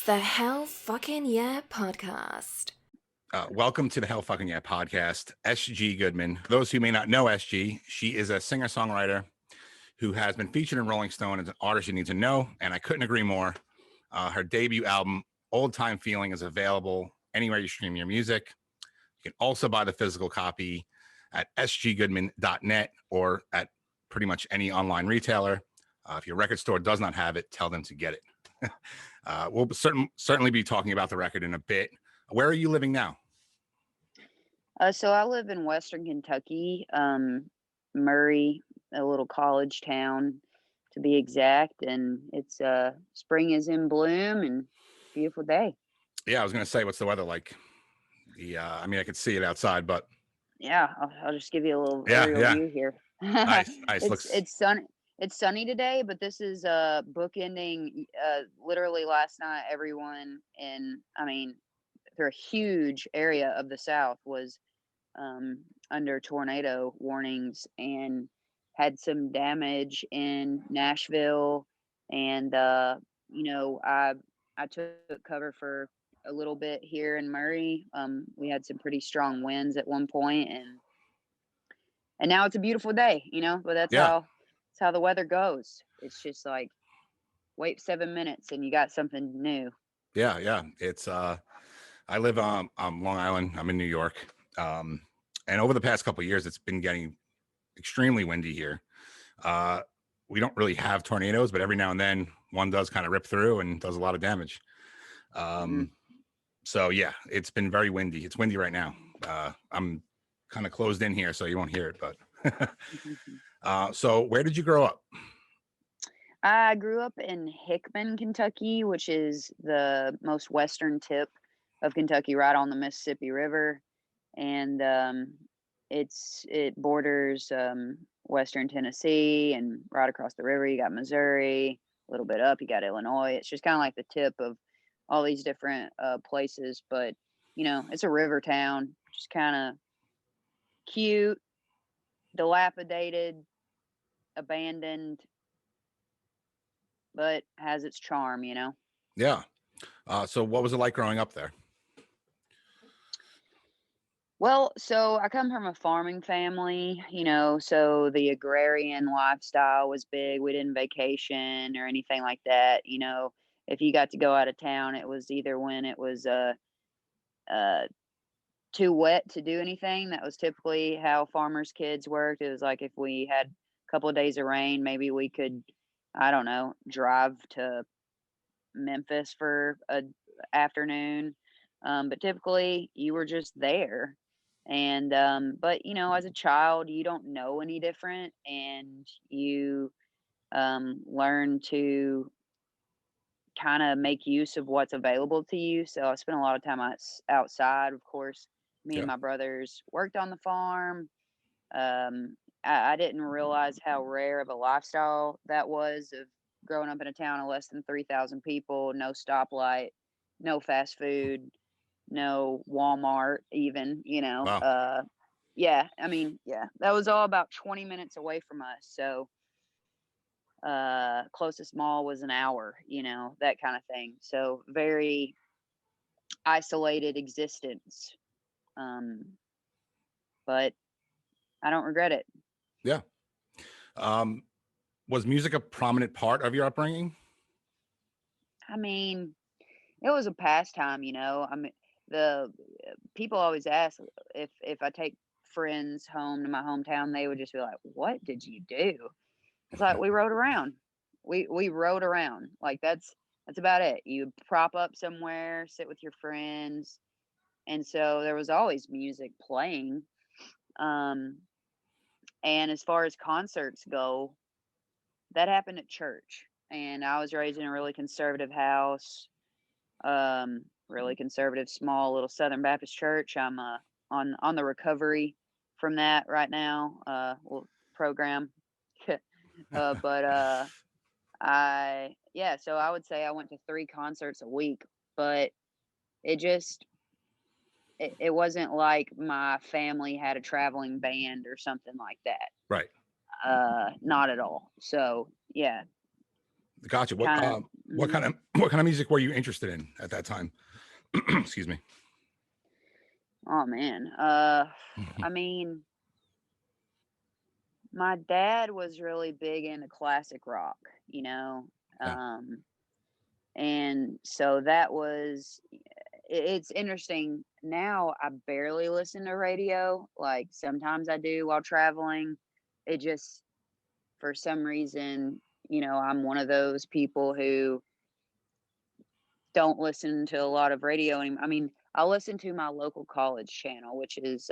The Hell Fucking Yeah podcast. Welcome to the Hell Fucking Yeah podcast. SG Goodman. For those who may not know SG, she is a singer-songwriter who has been featured in Rolling Stone as an artist you need to know, and I couldn't agree more. Her debut album, Old Time Feeling, is available anywhere you stream your music. You can also buy the physical copy at sggoodman.net or at pretty much any online retailer. If your record store does not have it, tell them to get it. We'll certainly be talking about the record in a bit. Where are you living now? So I live in Western Kentucky, Murray, a little college town to be exact, and it's spring is in bloom and beautiful day. Yeah, I was gonna say, what's the weather like? I mean, I could see it outside, but Yeah, I'll just give you a little aerial view here. nice. It's sunny today, but this is bookending. Literally last night, everyone through a huge area of the South was under tornado warnings and had some damage in Nashville. And I took cover for a little bit here in Murray. We had some pretty strong winds at one point, and now it's a beautiful day, but that's how the weather goes. It's just like, wait 7 minutes and you got something new. Yeah. It's I live on Long Island. I'm in New York. And over the past couple of years, it's been getting extremely windy here. We don't really have tornadoes, but every now and then one does kind of rip through and does a lot of damage. So yeah, it's been very windy. It's windy right now. I'm kind of closed in here, so you won't hear it, but so where did you grow up? I grew up in Hickman, Kentucky, which is the most western tip of Kentucky, right on the Mississippi River. And it borders western Tennessee, and right across the river you got Missouri, a little bit up you got Illinois. It's just kind of like the tip of all these different places, but it's a river town, just kind of cute, dilapidated, abandoned, but has its charm. Yeah. So what was it like growing up there? Well, so I come from a farming family, so the agrarian lifestyle was big. We didn't vacation or anything like that. If you got to go out of town, it was either when it was too wet to do anything. That was typically how farmers' kids worked. It was like if we had a couple of days of rain, maybe we could, I don't know, drive to Memphis for an afternoon. But typically you were just there. And but as a child, you don't know any different, and you learn to kind of make use of what's available to you. So I spent a lot of time outside. Of course, me and my brothers worked on the farm. I didn't realize how rare of a lifestyle that was, of growing up in a town of less than 3,000 people, no stoplight, no fast food, no Walmart even, Wow. that was all about 20 minutes away from us. So closest mall was an hour, that kind of thing. So very isolated existence. But I don't regret it. Yeah. Was music a prominent part of your upbringing? I mean, it was a pastime, the people always ask if I take friends home to my hometown, they would just be like, "What did you do?" It's like, we rode around. We rode around. Like that's about it. You prop up somewhere, sit with your friends, and so there was always music playing. And as far as concerts go, that happened at church. And I was raised in a really conservative house. Really conservative, small little Southern Baptist church. I'm on the recovery from that right now. Program, but so I would say I went to 3 concerts a week, but it wasn't like my family had a traveling band or something like that. Right. Not at all. So yeah. Gotcha. What kind of music were you interested in at that time? Excuse me. Oh man. I mean, my dad was really big into classic rock, you know. Yeah. And so that was it's interesting. Now I barely listen to radio. Like sometimes I do while traveling. It just for some reason, you know, I'm one of those people who don't listen to a lot of radio anymore. I mean, I listen to my local college channel, which is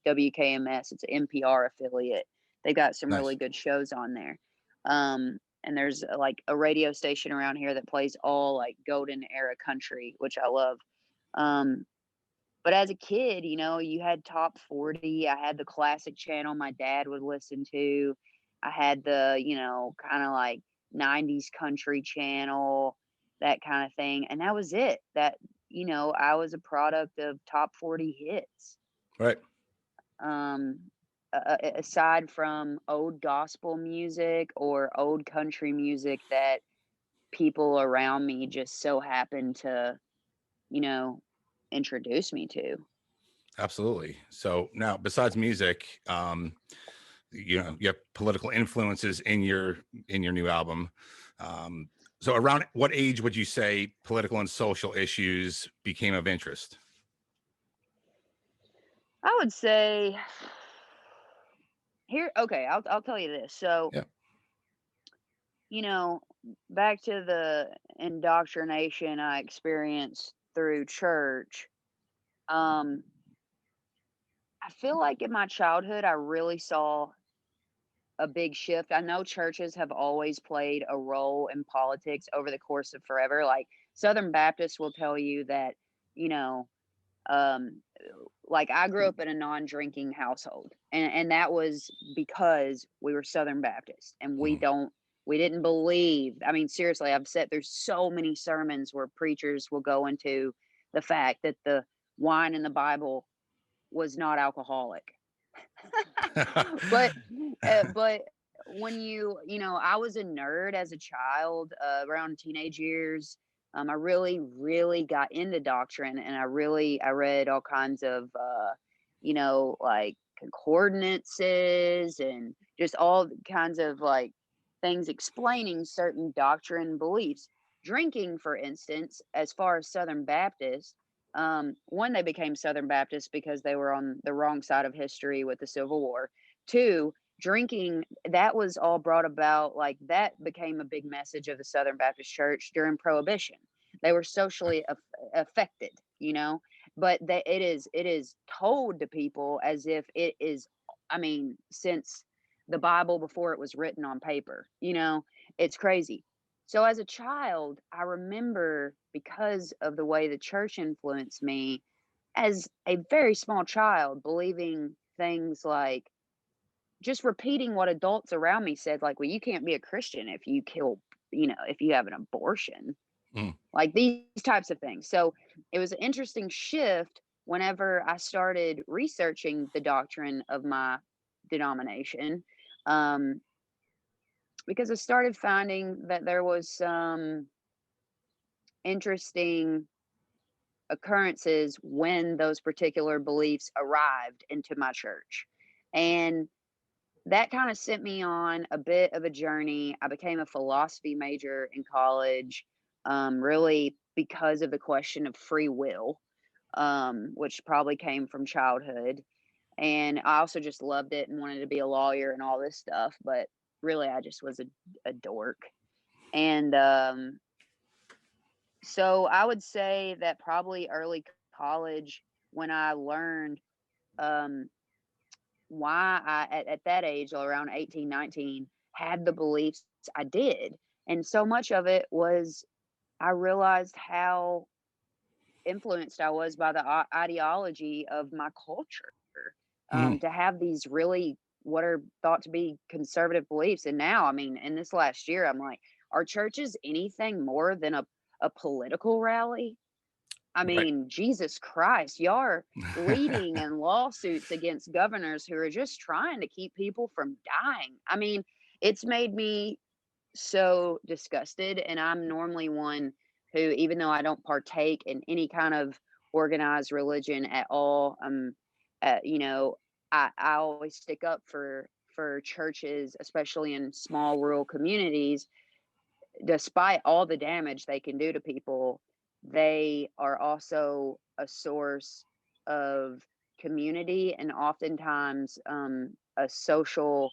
WKMS. It's an NPR affiliate. They got some Nice. really good shows on there. And there's like a radio station around here that plays all like golden era country, which I love. Um, but as a kid, you know, you had top 40. I had the classic channel my dad would listen to. I had the, you know, kind of like 90s country channel, that kind of thing. And that was it. That, you know, I was a product of top 40 hits. Right. Aside from old gospel music or old country music that people around me just so happened to, you know, introduce me to. Absolutely. So now, besides music, you know, you have political influences in your new album. So around what age would you say political and social issues became of interest? I would say here, okay, I'll tell you this. So, Yeah. you know, back to the indoctrination I experienced through church. Um, I feel like in my childhood, I really saw a big shift. I know churches have always played a role in politics over the course of forever. Like Southern Baptists will tell you that, you know, um, like I grew up in a non-drinking household, and that was because we were Southern Baptist, and Mhm. we didn't believe. I mean, seriously, I've said there's so many sermons where preachers will go into the fact that the wine in the Bible was not alcoholic. but but when you know, I was a nerd as a child, around teenage years. I really got into doctrine, and I read all kinds of you know, like concordances and just all kinds of like things explaining certain doctrine beliefs. Drinking, for instance, as far as Southern Baptist, one, they became Southern Baptists because they were on the wrong side of history with the Civil War. Two, drinking, that was all brought about, like that became a big message of the Southern Baptist Church during Prohibition. They were socially affected, you know, but it is told to people as if it is, I mean, since the Bible before it was written on paper, you know, it's crazy. So as a child, I remember, because of the way the church influenced me as a very small child, believing things like just repeating what adults around me said, like, well, you can't be a Christian if you kill, you know, if you have an abortion, Mm. like these types of things. So it was an interesting shift whenever I started researching the doctrine of my denomination. Um, because I started finding that there was some interesting occurrences when those particular beliefs arrived into my church. And that kind of sent me on a bit of a journey. I became a philosophy major in college, really because of the question of free will, which probably came from childhood. And I also just loved it and wanted to be a lawyer and all this stuff. But really, I just was a dork. And so I would say that probably early college, when I learned um, why at that age, around 18, 19, had the beliefs I did. And so much of it was I realized how influenced I was by the ideology of my culture, Mm. to have these really what are thought to be conservative beliefs. And now, I mean, in this last year, I'm like, are churches anything more than a political rally? I Right. mean, Jesus Christ, y'all are leading in lawsuits against governors who are just trying to keep people from dying. I mean, it's made me so disgusted. And I'm normally one who, even though I don't partake in any kind of organized religion at all, you know, I always stick up for churches, especially in small rural communities. Despite all the damage they can do to people, they are also a source of community and oftentimes a social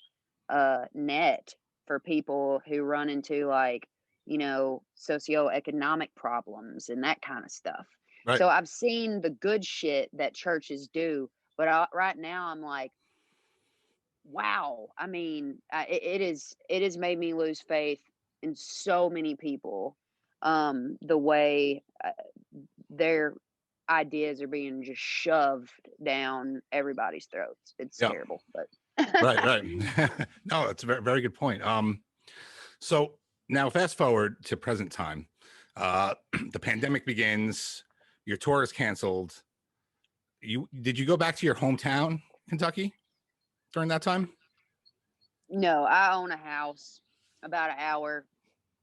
net for people who run into, like, you know, socioeconomic problems and that kind of stuff. Right. So I've seen the good shit that churches do, but right now I'm like, wow. I mean, it has made me lose faith in so many people. The way their ideas are being just shoved down everybody's throats. It's Yeah. terrible, but Right. Right. No, it's a very, very good point. So now fast forward to present time. The pandemic begins. Your tour is canceled. Did you go back to your hometown, Kentucky, during that time? no, I own a house about an hour.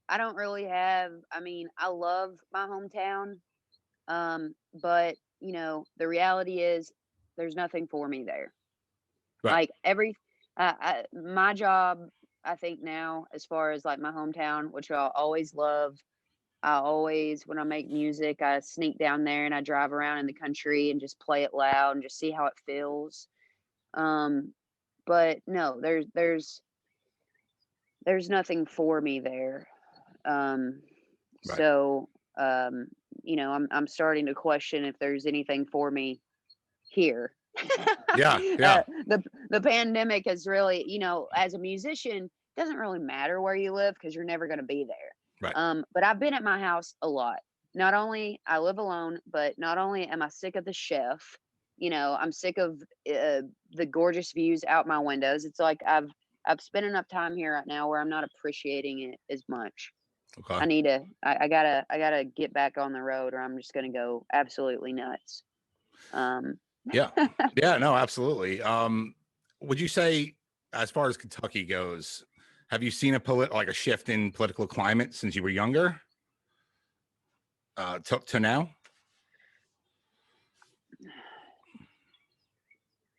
I don't really have, I mean, I love my hometown. But you know, the reality is there's nothing for me there. Right. Like my job, I think now, as far as like my hometown, which I'll always love, I always, when I make music, I sneak down there and I drive around in the country and just play it loud and just see how it feels. Um, but no, there's nothing for me there. Um, Right. so um, you know, I'm starting to question if there's anything for me here. Yeah. Yeah. The pandemic has really, you know, as a musician, it doesn't really matter where you live because you're never going to be there. Right. But I've been at my house a lot. Not only I live alone, but not only am I sick of the chef, you know, I'm sick of the gorgeous views out my windows. It's like I've spent enough time here right now where I'm not appreciating it as much. Okay. I gotta get back on the road, or I'm just gonna go absolutely nuts. Um, Yeah. Yeah. No, absolutely. Would you say, as far as Kentucky goes, have you seen like a shift in political climate since you were younger, to now?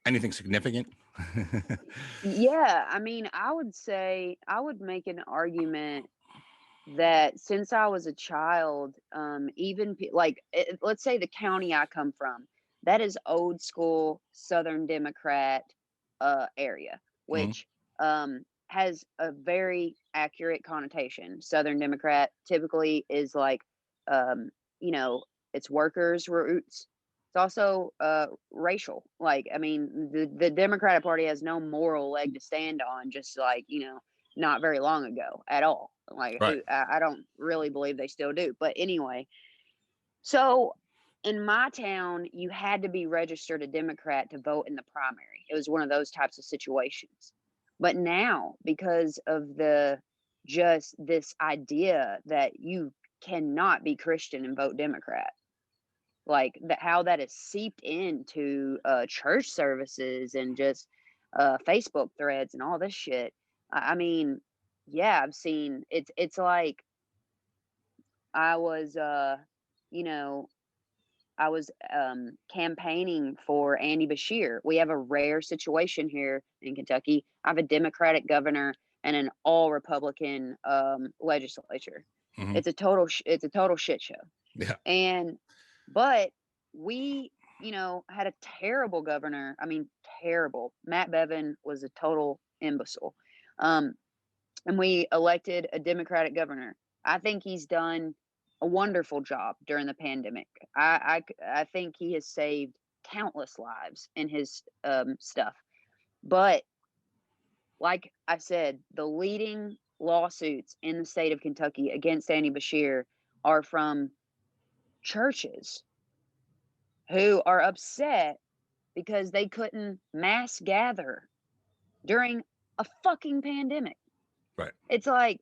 Anything significant? yeah, I mean, I would say I would make an argument that since I was a child, even like let's say the county I come from, that is old school Southern Democrat area, Mhm. which has a very accurate connotation. Southern Democrat typically is like, um, you know, it's workers' roots. It's also racial. Like, I mean, the Democratic Party has no moral leg to stand on, just like, you know, not very long ago at all. Like, Right. who I don't really believe they still do. But anyway, so in my town, you had to be registered a Democrat to vote in the primary. It was one of those types of situations. But now, because of the just this idea that you cannot be Christian and vote Democrat, like that, how that is seeped into church services and just Facebook threads and all this shit. I mean, yeah, I've seen it's like I was you know, I was campaigning for Andy Bashir. We have a rare situation here in Kentucky. I have a Democratic governor and an all Republican legislature. Mhm. It's a total shit show. Yeah. And but we, you know, had a terrible governor. I mean, terrible. Matt Bevin was a total imbecile. Um, and we elected a Democratic governor. I think he's done a wonderful job during the pandemic. I think he has saved countless lives in his stuff. But like I said, the leading lawsuits in the state of Kentucky against Andy Bashir are from churches who are upset because they couldn't mass gather during a fucking pandemic. Right. It's like,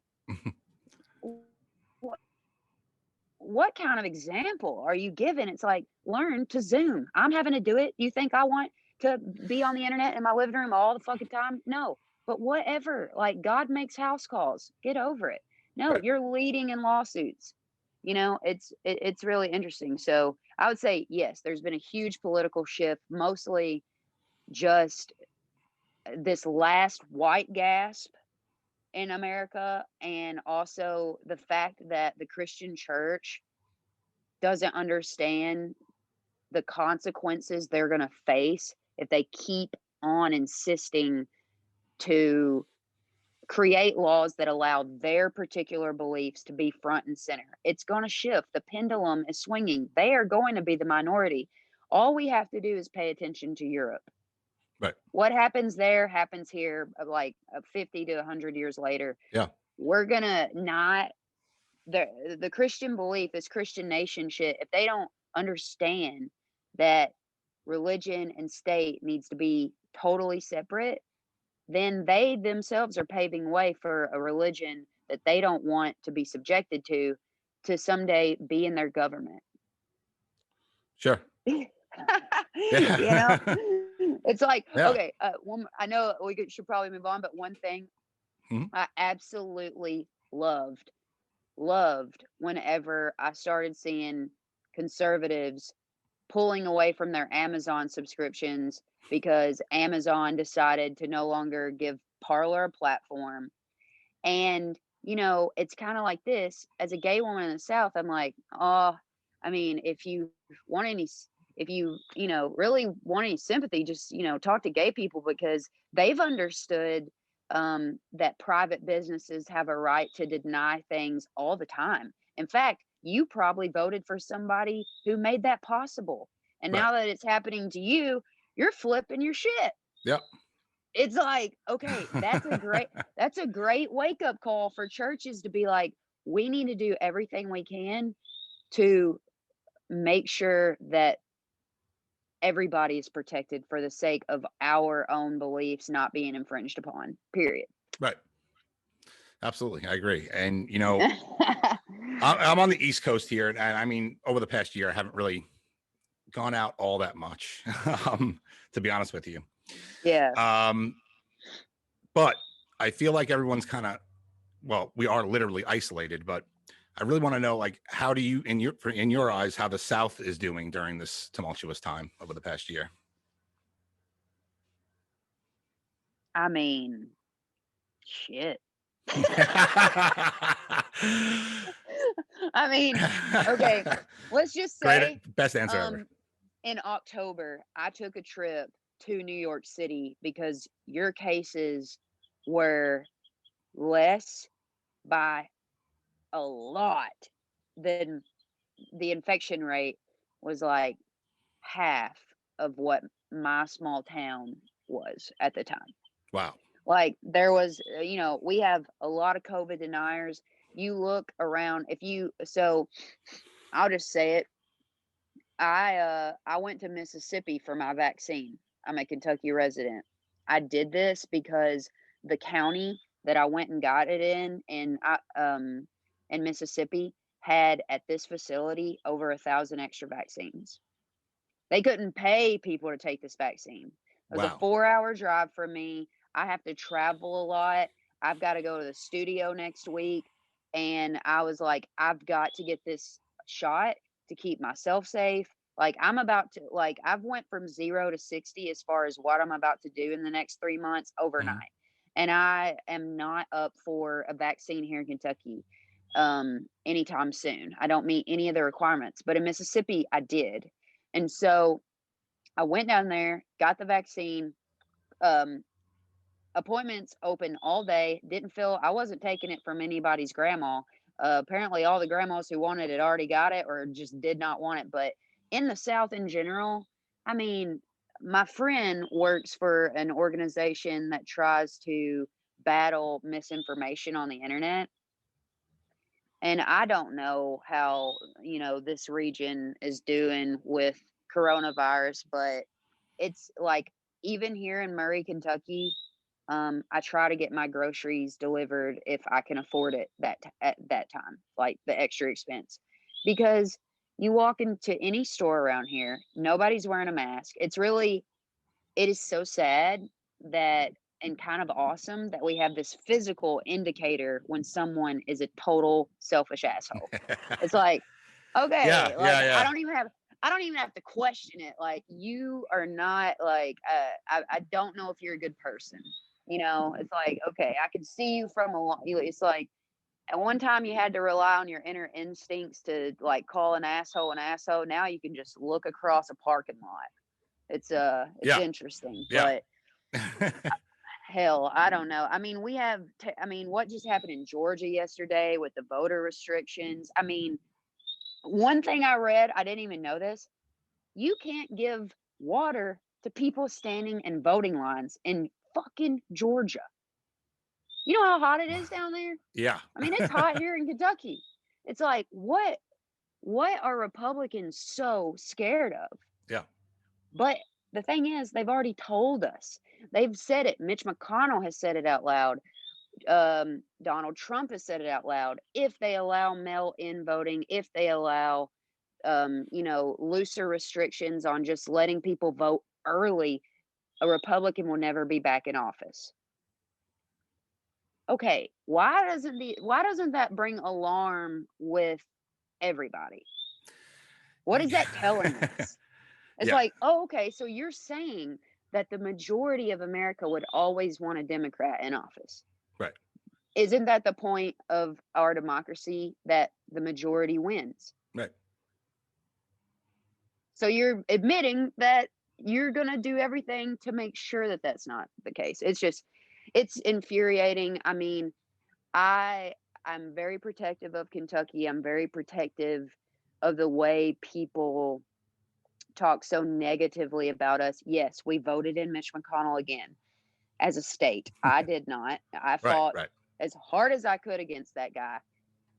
what kind of example are you giving? It's like, learn to Zoom. I'm having to do it. You think I want to be on the internet in my living room all the fucking time? No. but whatever, like, God makes house calls. Get over it. No, Right. you're leading in lawsuits. It's really interesting. So I would say, yes, there's been a huge political shift, mostly just this last white gasp in America, and also the fact that the Christian church doesn't understand the consequences they're going to face if they keep on insisting to create laws that allow their particular beliefs to be front and center. It's going to shift. The pendulum is swinging. They are going to be the minority. All we have to do is pay attention to Europe. Right. What happens there happens here, like 50 to 100 years later. Yeah. We're going to not, the Christian belief, this Christian nation shit, if they don't understand that religion and state needs to be totally separate, then they themselves are paving way for a religion that they don't want to be subjected to someday be in their government. Sure. You Yeah. know, it's like, Yeah. okay, I know should probably move on, but one thing Mhm. I absolutely loved whenever I started seeing conservatives pulling away from their Amazon subscriptions because Amazon decided to no longer give Parler a platform. And, it's kind of like this as a gay woman in the South. I'm like, oh, I mean, if you want any, if you, really want any sympathy, just, talk to gay people, because they've understood that private businesses have a right to deny things all the time. In fact, you probably voted for somebody who made that possible. And Right. now that it's happening to you, you're flipping your shit. Yep. It's like, okay, that's a great wake up call for churches to be like, we need to do everything we can to make sure that everybody is protected for the sake of our own beliefs not being infringed upon. Period. Right. Absolutely. I agree. And, I'm on the East Coast here. And I mean, over the past year, I haven't really gone out all that much, to be honest with you. Yeah. But I feel like everyone's kind of, well, we are literally isolated, but I really want to know, like, how do you, in your eyes, how the South is doing during this tumultuous time over the past year? I mean, shit. I mean, okay, let's just say, Great, best answer ever. in October, I took a trip to New York City because your cases were less by a lot than the infection rate was like half of what my small town was at the time. Wow. Like, there was, we have a lot of COVID deniers. You look around, so I'll just say it. I went to Mississippi for my vaccine. I'm a Kentucky resident. I did this because the county that I went and got it in Mississippi had at this facility over 1,000 extra vaccines. They couldn't pay people to take this vaccine. It was a Wow. 4-hour drive for me. I have to travel a lot. I've got to go to the studio next week. And I was like, I've got to get this shot to keep myself safe. Like, I've went from 0 to 60 as far as what I'm about to do in the next 3 months overnight. Mhm. And I am not up for a vaccine here in Kentucky anytime soon. I don't meet any of the requirements, but in Mississippi, I did. And so I went down there, got the vaccine. Appointments open all day. I wasn't taking it from anybody's grandma. Apparently, all the grandmas who wanted it already got it or just did not want it. But in the South in general, I mean, my friend works for an organization that tries to battle misinformation on the internet. And I don't know how, this region is doing with coronavirus, but it's like, even here in Murray, Kentucky, I try to get my groceries delivered if I can afford it at that time, like the extra expense, because you walk into any store around here, nobody's wearing a mask. It is so sad that and kind of awesome that we have this physical indicator when someone is a total selfish asshole. It's like, okay, like yeah. I don't even have to question it. Like, you are not like, I don't know if you're a good person. You know, it's like, okay, I can see you from a long, it's like, at one time you had to rely on your inner instincts to like call an asshole an asshole. Now you can just look across a parking lot. It's Yeah. interesting, Yeah. but hell, I don't know. I mean, I mean, what just happened in Georgia yesterday with the voter restrictions? I mean, one thing I read, I didn't even know this. You can't give water to people standing in voting lines in fucking Georgia. You know how hot it is down there? Yeah. I mean, it's hot here in Kentucky. It's like, what are Republicans so scared of? Yeah. But the thing is, they've already told us. They've said it. Mitch McConnell has said it out loud. Donald Trump has said it out loud. If they allow mail-in voting, if they allow, you know, looser restrictions on just letting people vote early, a Republican will never be back in office. Okay, why doesn't that bring alarm with everybody? What is that telling us? It's Yeah. like, oh, okay, so you're saying that the majority of America would always want a Democrat in office. Right. Isn't that the point of our democracy, that the majority wins? Right. So you're admitting that you're going to do everything to make sure that that's not the case. It's infuriating. I mean, I'm very protective of Kentucky. I'm very protective of the way people talk so negatively about us. Yes, we voted in Mitch McConnell again as a state. I did not. I fought Right. as hard as I could against that guy.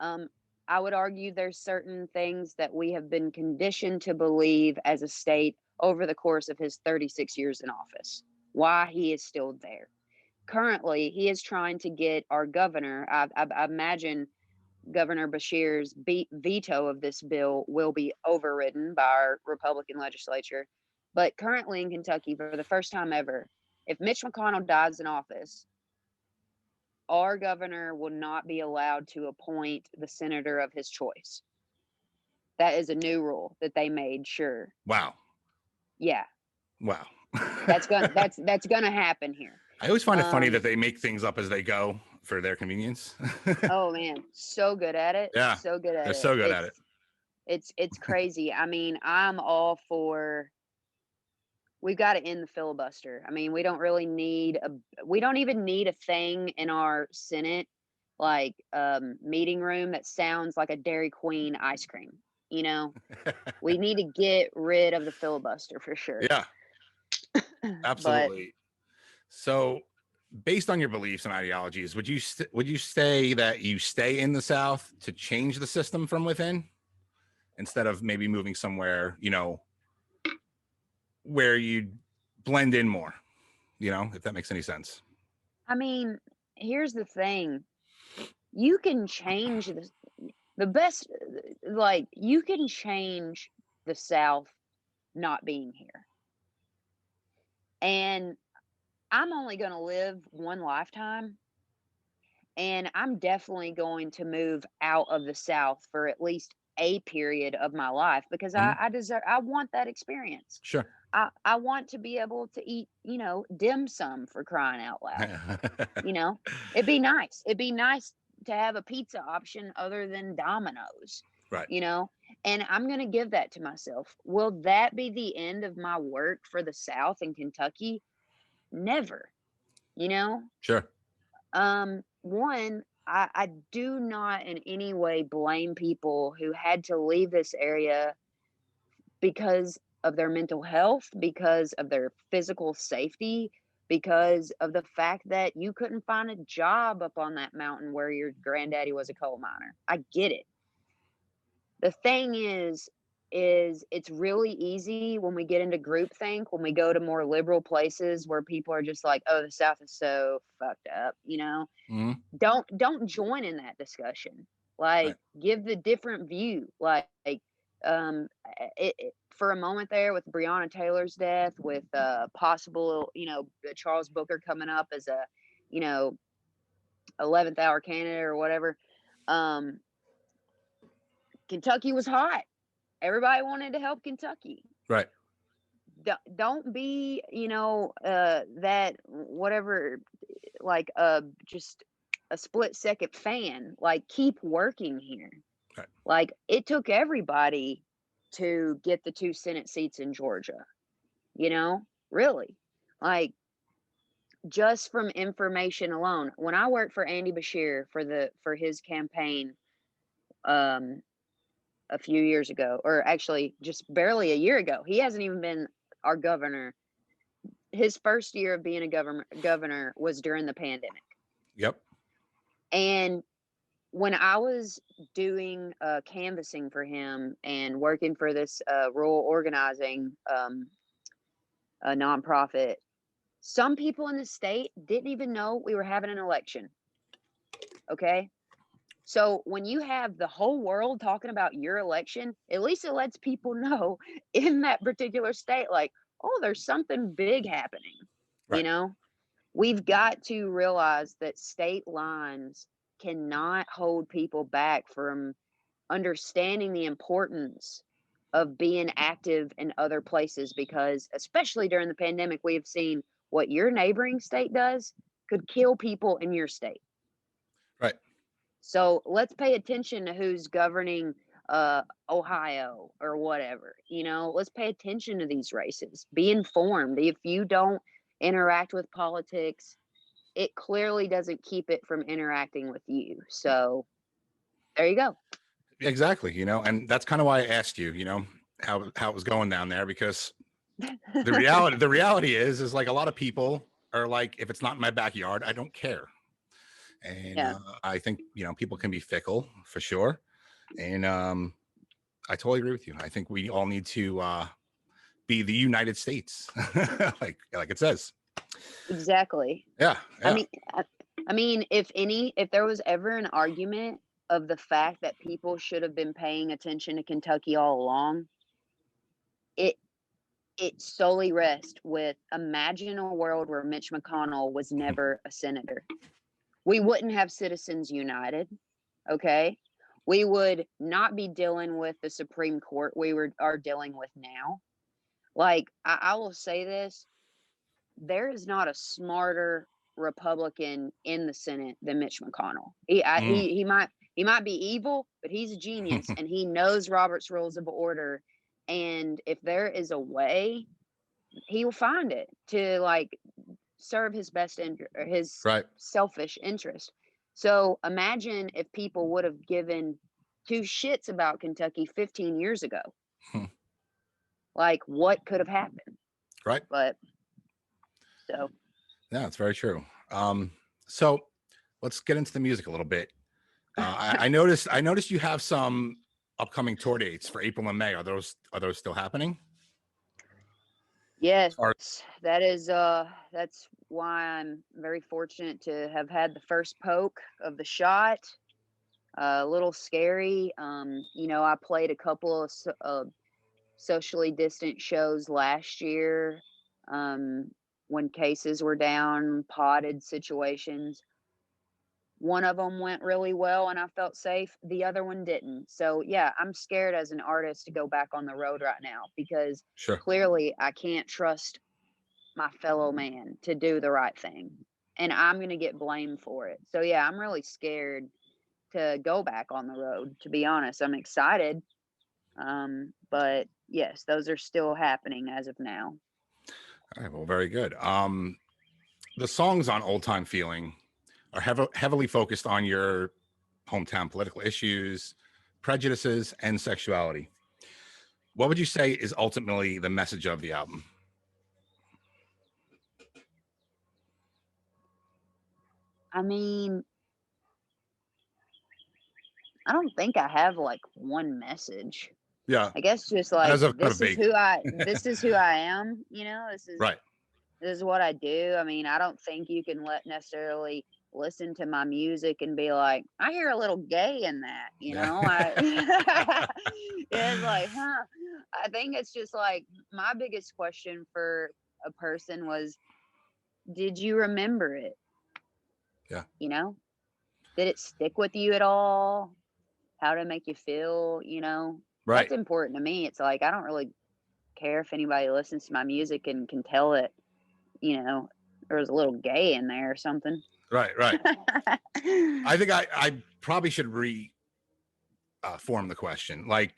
I would argue there's certain things that we have been conditioned to believe as a state over the course of his 36 years in office, why he is still there. Currently, he is trying to get our governor, I imagine Governor Beshear's veto of this bill will be overridden by our Republican legislature. But currently in Kentucky, for the first time ever, if Mitch McConnell dies in office, our governor will not be allowed to appoint the senator of his choice. That is a new rule that they made sure. Wow. Yeah. Wow. That's gonna happen here. I always find it funny that they make things up as they go for their convenience. Oh man, so good at it. Yeah. So good at They're it. so good at it. It's crazy. I mean, I'm all for, we've got to end the filibuster. I mean, we don't even need a thing in our Senate, like meeting room that sounds like a Dairy Queen ice cream. You know, we need to get rid of the filibuster for sure. Yeah. Absolutely. So, based on your beliefs and ideologies, would you say that you stay in the South to change the system from within, instead of maybe moving somewhere, you know, where you blend in more, you know, if that makes any sense? I mean, here's the thing. You can change the best, like, you can change the South not being here. And I'm only going to live one lifetime. And I'm definitely going to move out of the South for at least a period of my life, because I want that experience. Sure. I want to be able to eat, you know, dim sum, for crying out loud. You know, it'd be nice. It'd be nice to have a pizza option other than Domino's. Right. You know, and I'm going to give that to myself. Will that be the end of my work for the South and Kentucky? Never. You know? Sure. One, I do not in any way blame people who had to leave this area because of their mental health, because of their physical safety, because of the fact that you couldn't find a job up on that mountain where your granddaddy was a coal miner. I get it. The thing is it's really easy when we get into groupthink, when we go to more liberal places where people are just like, oh, the South is so fucked up, you know. Mm-hmm. Don't join in that discussion. Like, Right. give the different view. Like for a moment there with Breonna Taylor's death, with possible, Charles Booker coming up as a, 11th hour candidate or whatever. Kentucky was hot. Everybody wanted to help Kentucky. Right. Don't be, that whatever, like just a split second fan. Like, keep working here. Right. Like, it took everybody to get the 2 Senate seats in Georgia. Really. Like, just from information alone. When I worked for Andy Beshear for his campaign a few years ago, or actually just barely a year ago, he hasn't even been our governor. His first year of being a governor was during the pandemic. Yep. And when I was doing canvassing for him and working for this rural organizing a nonprofit, some people in the state didn't even know we were having an election. Okay. So when you have the whole world talking about your election, at least it lets people know in that particular state, like, oh, there's something big happening. Right. We've got to realize that state lines cannot hold people back from understanding the importance of being active in other places, because especially during the pandemic, we have seen what your neighboring state does could kill people in your state. Right. So let's pay attention to who's governing Ohio or whatever. Let's pay attention to these races. Be informed. If you don't interact with politics, it clearly doesn't keep it from interacting with you. So there you go. Exactly. And that's kind of why I asked you, how it was going down there, because the reality is like a lot of people are like, if it's not in my backyard, I don't care. And Yeah. I think, people can be fickle for sure. And I totally agree with you. I think we all need to be the United States, like it says. Exactly. Yeah. I mean, if there was ever an argument of the fact that people should have been paying attention to Kentucky all along, it solely rests with, imagine a world where Mitch McConnell was never a senator. We wouldn't have Citizens United. Okay. We would not be dealing with the Supreme Court are dealing with now. Like, I will say this, there is not a smarter Republican in the Senate than Mitch McConnell. He might be evil, but he's a genius and he knows Robert's Rules of Order. And if there is a way, he will find it to, like, serve his best his Right. selfish interest. So imagine if people would have given 2 shits about Kentucky 15 years ago. Like, what could have happened? Right. But so yeah, it's very true. So let's get into the music a little bit. I noticed you have some upcoming tour dates for April and May. Are those still happening? Yes, that's why I'm very fortunate to have had the first poke of the shot. A little scary. I played a couple of socially distant shows last year when cases were down, potted situations. One of them went really well and I felt safe. The other one didn't. So yeah, I'm scared as an artist to go back on the road right now, because clearly I can't trust my fellow man to do the right thing, and I'm going to get blamed for it. So yeah, I'm really scared to go back on the road, to be honest. I'm excited. But yes, those are still happening as of now. All right, well, very good. The songs on Old Time Feeling are heavily focused on your hometown political issues, prejudices, and sexuality. What would you say is ultimately the message of the album? I mean, I don't think I have like one message. Yeah. I guess just like, this is who I am, this is right. This is what I do. I mean, I don't think you can necessarily listen to my music and be like, I hear a little gay in that, you know? It's like, huh? I think it's just like my biggest question for a person was, did you remember it? Yeah. You know, did it stick with you at all? How did it make you feel? You know, Right. that's important to me. It's like, I don't really care if anybody listens to my music and can tell it, you know, there was a little gay in there or something. Right. I think I probably should form the question. Like,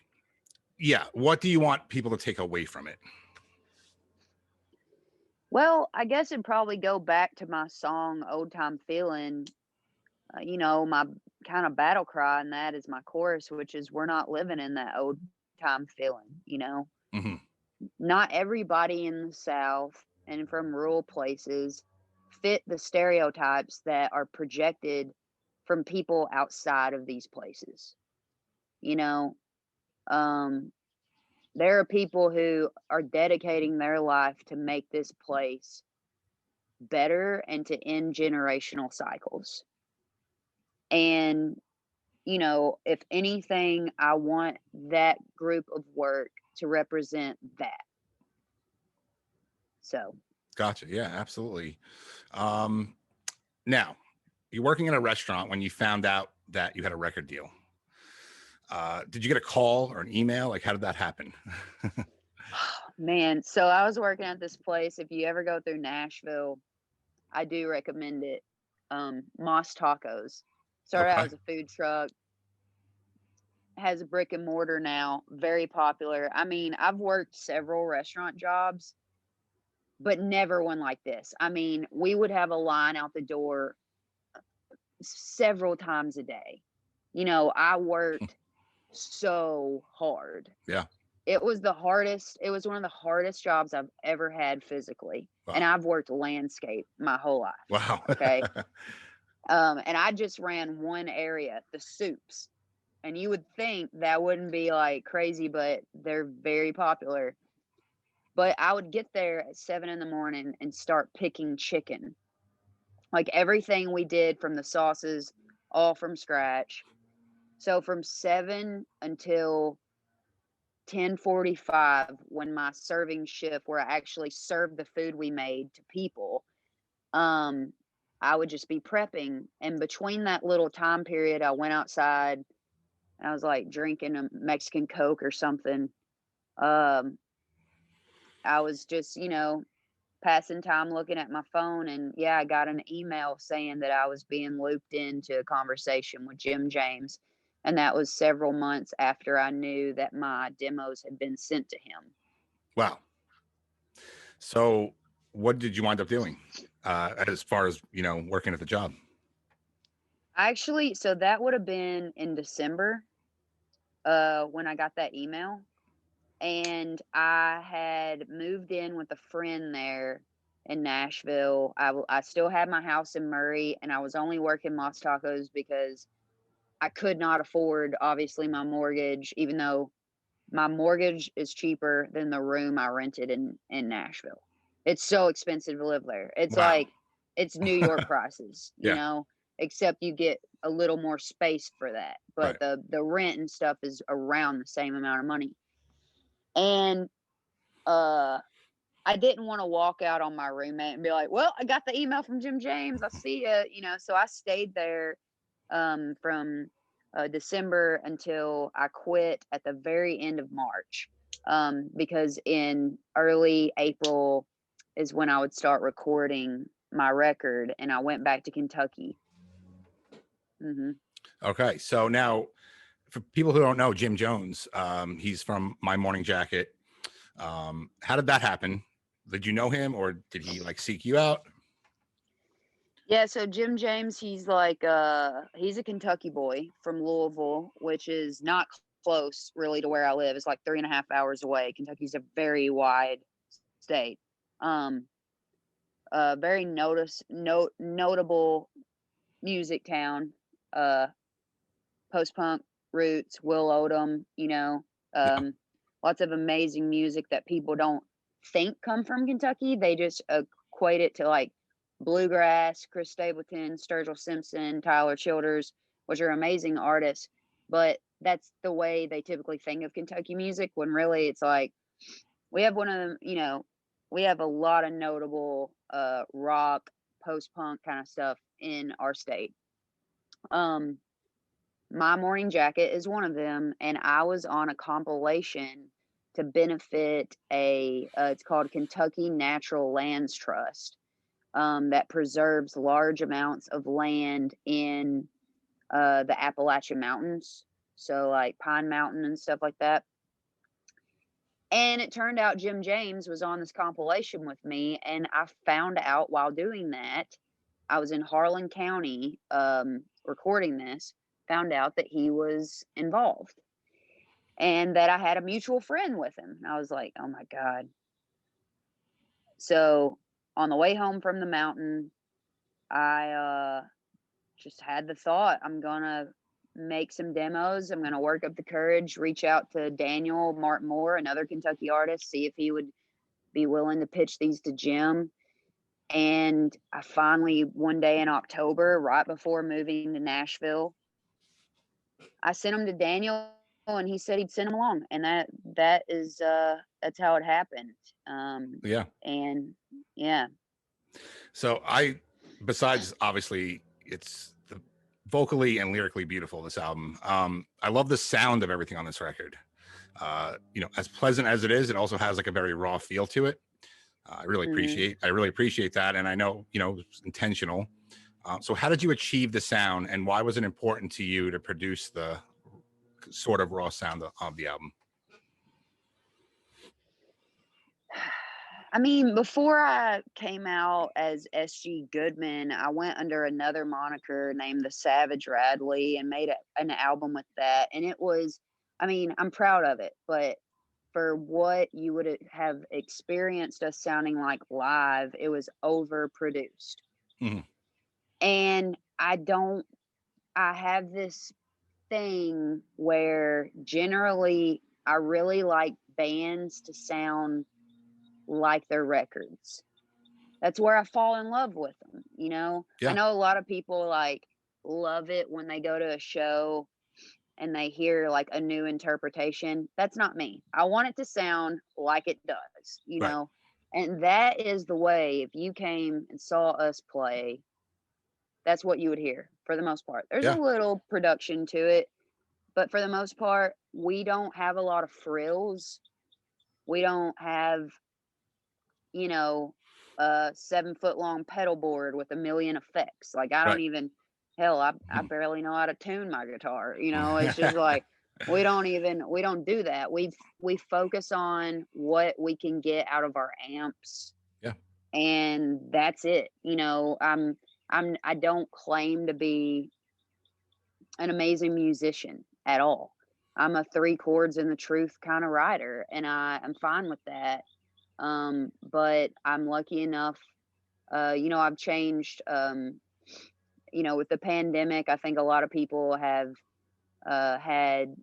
yeah, what do you want people to take away from it? Well, I guess it'd probably go back to my song Old Time Feeling. You know, my kind of battle cry in that is my chorus, which is we're not living in that old time feeling, you know. Mm-hmm. Not everybody in the South and from rural places fit the stereotypes that are projected from people outside of these places. You know, there are people who are dedicating their life to make this place better and to end generational cycles. And, you know, if anything, I want that group of work to represent that. So, Gotcha. Yeah, absolutely. Now, you're working in a restaurant when you found out that you had a record deal. Did you get a call or an email? Like, how did that happen? man, so I was working at this place. If you ever go through Nashville, I do recommend it. Moss Tacos. Started out Okay. as a food truck, has a brick and mortar now, very popular. I mean, I've worked several restaurant jobs, but never one like this. I mean, we would have a line out the door several times a day. You know, I worked so hard. Yeah. It was one of the hardest jobs I've ever had physically. Wow. And I've worked landscape my whole life. Wow. Okay. And I just ran one area, the soups. And you would think that wouldn't be like crazy, but they're very popular. But I would get there at 7 a.m. and start picking chicken. Like everything we did from the sauces, all from scratch. So from 7 until 10:45, when my serving shift, where I actually served the food we made to people, I would just be prepping. And between that little time period, I went outside and I was like drinking a Mexican Coke or something. Um, I was just, you know, passing time looking at my phone. And yeah, I got an email saying that I was being looped into a conversation with Jim James. And that was several months after I knew that my demos had been sent to him. Wow. So what did you wind up doing as far as, you know, working at the job? Actually, so that would have been in December when I got that email. And I had moved in with a friend there in Nashville. I still had my house in Murray, and I was only working Moss Tacos because I could not afford, obviously, my mortgage, even though my mortgage is cheaper than the room I rented in Nashville. It's so expensive to live there. It's Wow. like, it's New York prices, you Yeah. know, except you get a little more space for that. But Right. the rent and stuff is around the same amount of money. And I didn't want to walk out on my roommate and be like, well, I got the email from Jim James. I see you, you know. So I stayed there from December until I quit at the very end of March, because in early April is when I would start recording my record, and I went back to Kentucky. Mm-hmm. Okay. So now, for people who don't know Jim Jones, he's from My Morning Jacket. How did that happen? Did you know him, or did he like seek you out? Yeah, so Jim James, he's a Kentucky boy from Louisville, which is not close really to where I live. It's like 3.5 hours away. Kentucky's a very wide state. Very notable music town. Post-punk roots, Will Odom, you know. Yeah. Lots of amazing music that people don't think come from Kentucky. They just equate it to like bluegrass, Chris Stapleton, Sturgill Simpson, Tyler Childers, which are amazing artists, but that's the way they typically think of Kentucky music, when really it's like we have one of them, we have a lot of notable rock, post-punk kind of stuff in our state. My Morning Jacket is one of them, and I was on a compilation to benefit it's called Kentucky Natural Lands Trust, that preserves large amounts of land in the Appalachian Mountains, so like Pine Mountain and stuff like that. And it turned out Jim James was on this compilation with me, and I found out while doing that, I was in Harlan County recording this, found out that he was involved and that I had a mutual friend with him. And I was like, oh my God. So on the way home from the mountain, I just had the thought, I'm going to make some demos. I'm going to work up the courage, reach out to Daniel Martin Moore, another Kentucky artist, see if he would be willing to pitch these to Jim. And I finally, one day in October, right before moving to Nashville, I sent them to Daniel, and he said he'd send them along. And that's how it happened. Yeah. And yeah. So besides obviously it's vocally and lyrically beautiful, this album. I love the sound of everything on this record. As pleasant as it is, it also has like a very raw feel to it. I really appreciate that. And I know, it's intentional. So how did you achieve the sound, and why was it important to you to produce the sort of raw sound of the album? I mean, before I came out as S.G. Goodman, I went under another moniker named The Savage Radley and made an album with that. And it was, I'm proud of it, but for what you would have experienced us sounding like live, it was overproduced. Mm-hmm. And I have this thing where generally I really like bands to sound like their records. That's where I fall in love with them, Yeah. I know a lot of people like love it when they go to a show and they hear like a new interpretation. That's not me. I want it to sound like it does, Right. And that is the way, if you came and saw us play, that's what you would hear for the most part. There's a little production to it, but for the most part, we don't have a lot of frills. We don't have, a 7-foot long pedal board with a million effects. Like I don't even, hell, I barely know how to tune my guitar. It's just like we don't do that. We focus on what we can get out of our amps. Yeah. And that's it. I don't claim to be an amazing musician at all. I'm a 3 chords in the truth kind of writer, and I'm fine with that. But I'm lucky enough, I've changed, with the pandemic. I think a lot of people have had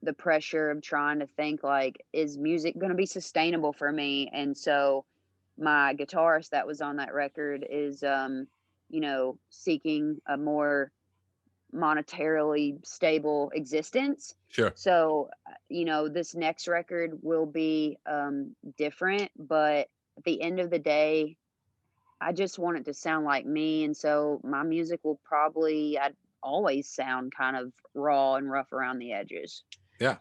the pressure of trying to think like, is music going to be sustainable for me? And so my guitarist that was on that record is, seeking a more monetarily stable existence. Sure. So, this next record will be different, but at the end of the day, I just want it to sound like me. And so my music will I'd always sound kind of raw and rough around the edges. Yeah.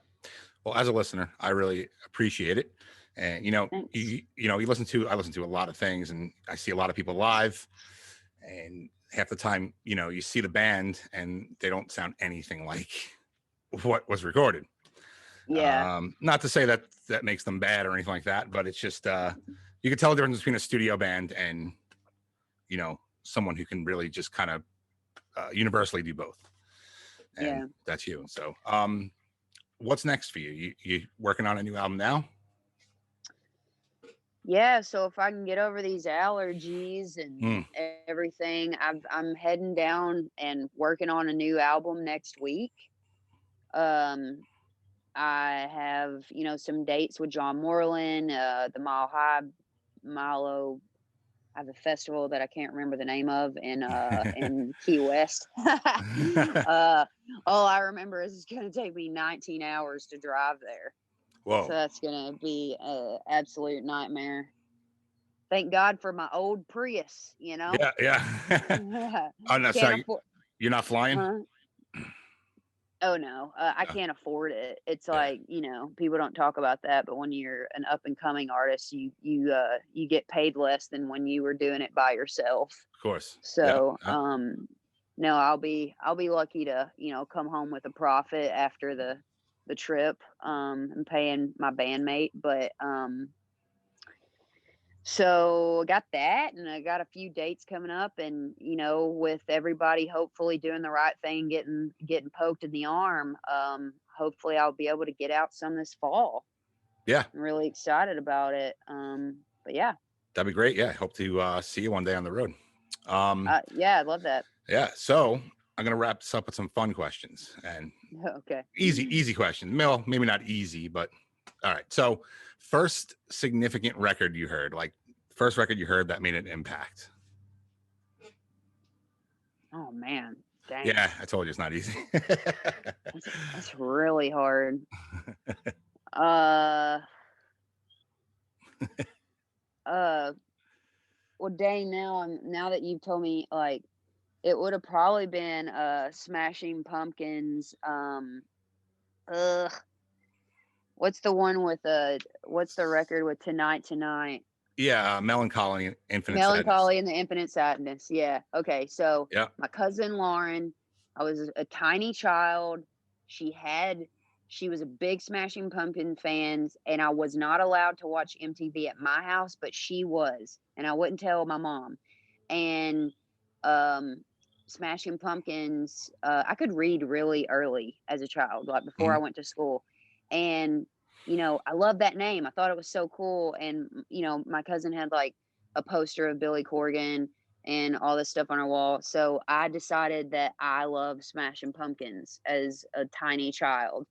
Well, as a listener, I really appreciate it. And, I listen to a lot of things, and I see a lot of people live, and half the time, you see the band and they don't sound anything like what was recorded. Yeah. Not to say that makes them bad or anything like that, but it's just, you can tell the difference between a studio band and, someone who can really just kind of universally do both. And that's you. So, what's next for you? You working on a new album now? Yeah, so if I can get over these allergies and everything, I'm heading down and working on a new album next week. I have, some dates with John Moreland, the Mile High, Milo have a festival that I can't remember the name of in Key West. All I remember is it's going to take me 19 hours to drive there. Whoa. So that's going to be an absolute nightmare. Thank God for my old Prius, you know? Yeah. Oh, no, sorry. You're not flying? Huh? Oh no, I can't afford it. It's like, you know, people don't talk about that, but when you're an up and coming artist, you get paid less than when you were doing it by yourself. Of course. So, no, I'll be lucky to, you know, come home with a profit after the trip, and paying my bandmate, but so I got that, and I got a few dates coming up, and you know, with everybody hopefully doing the right thing, getting poked in the arm, hopefully I'll be able to get out some this fall. Yeah, I'm really excited about it. But yeah, that'd be great. Yeah, I hope to see you one day on the road. yeah, I'd love that. Yeah, so I'm gonna wrap this up with some fun questions and Okay. easy questions. Well, maybe not easy, but all right. So, first significant record you heard, like first record you heard that made an impact. Oh man, dang. Yeah, I told you it's not easy. That's really hard. Well, dang, now that you've told me, like, it would have probably been Smashing Pumpkins. Ugh, what's the one with what's the record with Tonight? Yeah, Melancholy and Infinite Melancholy Sadness. and the Infinite Sadness. Yeah. Okay. So Yeah. my cousin Lauren, I was a tiny child. She was a big Smashing Pumpkin fan, and I was not allowed to watch MTV at my house, but she was, and I wouldn't tell my mom. And Smashing Pumpkins, I could read really early as a child, like before I went to school, and you know, I love that name. I thought it was so cool, and you know, my cousin had like a poster of Billy Corgan and all this stuff on our wall. So I decided that I love Smashing Pumpkins as a tiny child,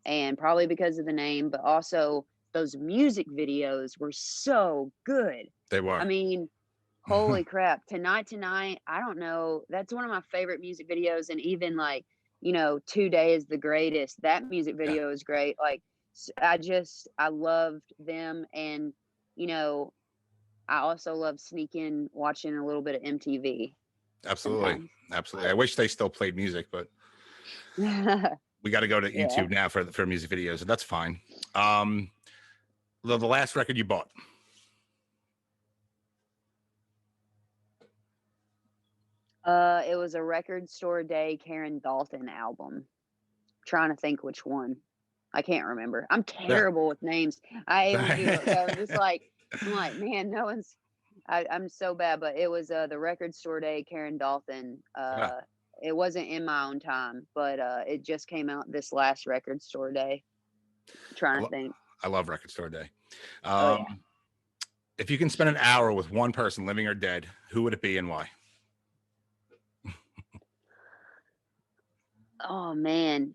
and probably because of the name, but also those music videos were so good. They were. I mean, holy crap. Tonight, I don't know. That's one of my favorite music videos. And even like, you know, Today is the Greatest. That music video is great. Like, I loved them. And, you know, I also love sneaking watching a little bit of MTV. Absolutely. I wish they still played music, but we got to go to YouTube now for music videos. So that's fine. The last record you bought. It was a Record Store Day Karen Dalton album. I'm trying to think which one. I can't remember. I'm terrible with names. I was just like, I'm like, man, no one's. I'm so bad, but it was the Record Store Day Karen Dalton. It wasn't in my own time, but it just came out this last Record Store Day. I'm trying to think. I love Record Store Day. Yeah. If you can spend an hour with one person, living or dead, who would it be and why? Oh man.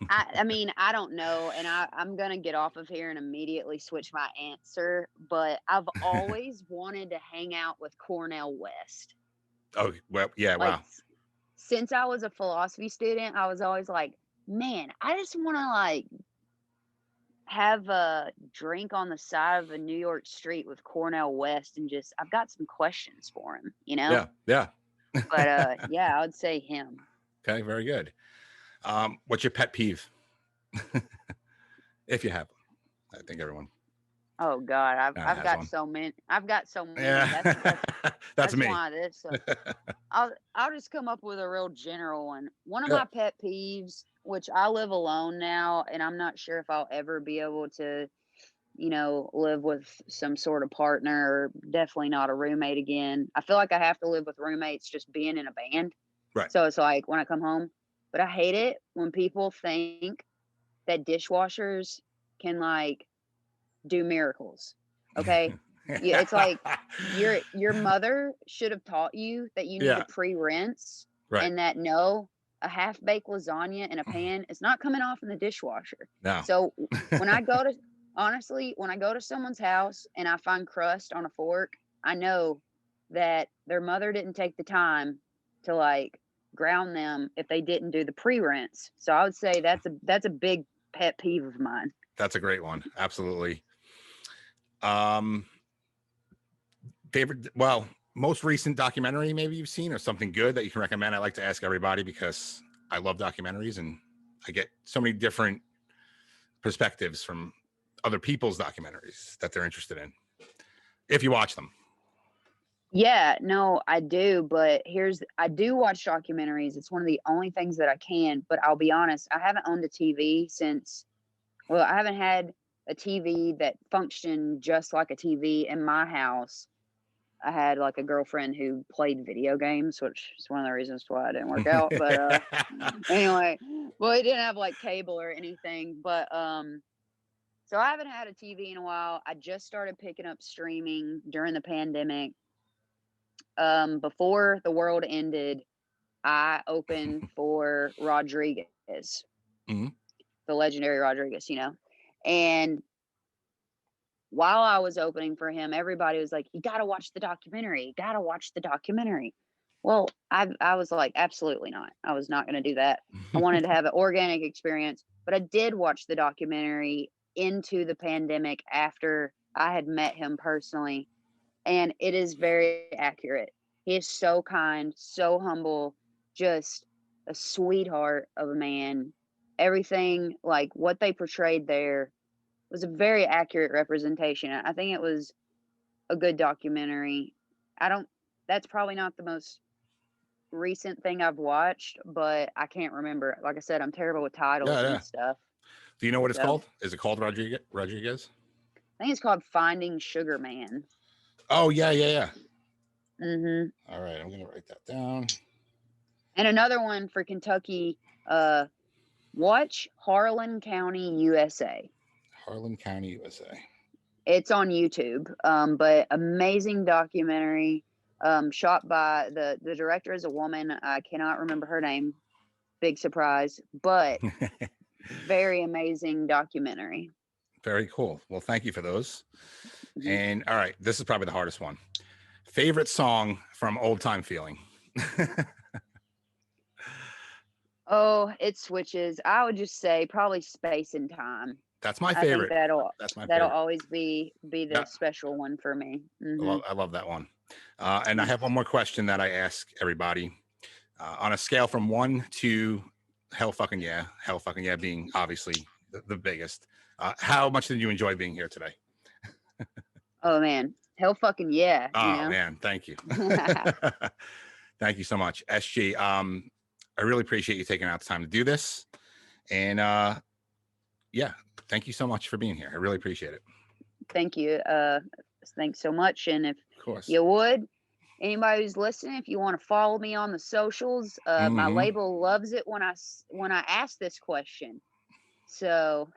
I mean, I don't know, and I'm gonna get off of here and immediately switch my answer, but I've always wanted to hang out with Cornel West. Oh, well, yeah, like, wow. Since I was a philosophy student, I was always like, man, I just want to like have a drink on the side of a New York street with Cornel West, and just I've got some questions for him, you know? Yeah. But yeah, I would say him. Okay, very good. What's your pet peeve? If you have one. I think everyone. Oh God, I've got so many. I've got so many. Yeah. That's me. Why this. I'll just come up with a real general one. One of my pet peeves, which I live alone now, and I'm not sure if I'll ever be able to, you know, live with some sort of partner, or definitely not a roommate again. I feel like I have to live with roommates just being in a band. Right. So it's like when I come home, but I hate it when people think that dishwashers can like do miracles. Okay. Yeah, it's like your mother should have taught you that you need to pre-rinse, right, and that a half-baked lasagna in a pan is not coming off in the dishwasher. No. So when I go to someone's house and I find crust on a fork, I know that their mother didn't take the time to like ground them if they didn't do the pre-rinse. So I would say that's a big pet peeve of mine. That's a great one. Absolutely. Favorite, well, most recent documentary maybe you've seen or something good that you can recommend. I like to ask everybody because I love documentaries and I get so many different perspectives from other people's documentaries that they're interested in, if you watch them. Yeah, no, I do, but I do watch documentaries. It's one of the only things that I can, but I'll be honest, I haven't owned a TV I haven't had a TV that functioned just like a TV in my house. I had like a girlfriend who played video games, which is one of the reasons why it didn't work out. But anyway, well, it didn't have like cable or anything. But so I haven't had a TV in a while. I just started picking up streaming during the pandemic. Before the world ended, I opened for Rodriguez, Mhm. the legendary Rodriguez, and while I was opening for him, everybody was like, "You got to watch the documentary. You got to watch the documentary." Well, I was like, absolutely not. I was not going to do that. I wanted to have an organic experience, but I did watch the documentary into the pandemic after I had met him personally, and it is very accurate. He is so kind, so humble, just a sweetheart of a man. Everything, like what they portrayed there, was a very accurate representation. I think it was a good documentary. That's probably not the most recent thing I've watched, but I can't remember. Like I said, I'm terrible with titles Yeah. and stuff. Do you know what it's So, called? Is it called Rodriguez? I think it's called Finding Sugar Man. Oh, yeah. Mm-hmm. All right, I'm gonna write that down. And another one for Kentucky, watch Harlan County, USA. Harlan County, USA. It's on YouTube, but amazing documentary, shot by the director is a woman. I cannot remember her name. Big surprise, but very amazing documentary. Very cool. Well, thank you for those. Mhm. And all right, this is probably the hardest one. Favorite song from Old Time Feeling? Oh, it switches. I would just say probably Space and Time. That's my I favorite. think That's my that'll favorite. always be the Yeah. special one for me. I Mhm. love that one. And I have one more question that I ask everybody. On a scale from 1 to hell fucking yeah being obviously the biggest, how much did you enjoy being here today? Oh man, hell fucking yeah! Oh man, thank you. Thank you so much, SG. I really appreciate you taking out the time to do this, and yeah, thank you so much for being here. I really appreciate it. Thank you. Thanks so much. And if Of course. you would, anybody who's listening, if you want to follow me on the socials, my label loves it when I ask this question. So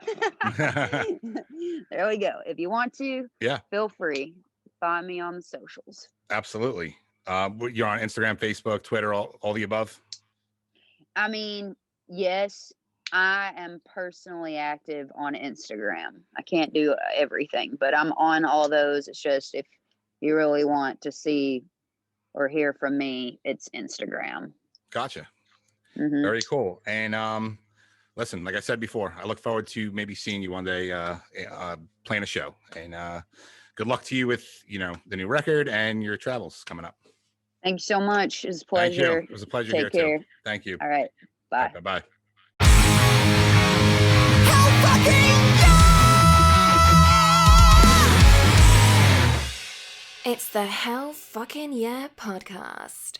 there we go. If you want to, Yeah, feel free. Find me on the socials. absolutely. You're on Instagram, Facebook, Twitter, all the above. I mean, yes, I am personally active on Instagram. I can't do everything, but I'm on all those. It's just if you really want to see or hear from me, it's Instagram. Gotcha. Mm-hmm. Very cool. And listen, like I said before, I look forward to maybe seeing you one day playing a show. And good luck to you with the new record and your travels coming up. Thank you so much. It was a pleasure. Thank you. It was a pleasure here too. Thank you. All right. Bye. Bye. Hell fucking yeah! It's the Hell Fucking Yeah podcast.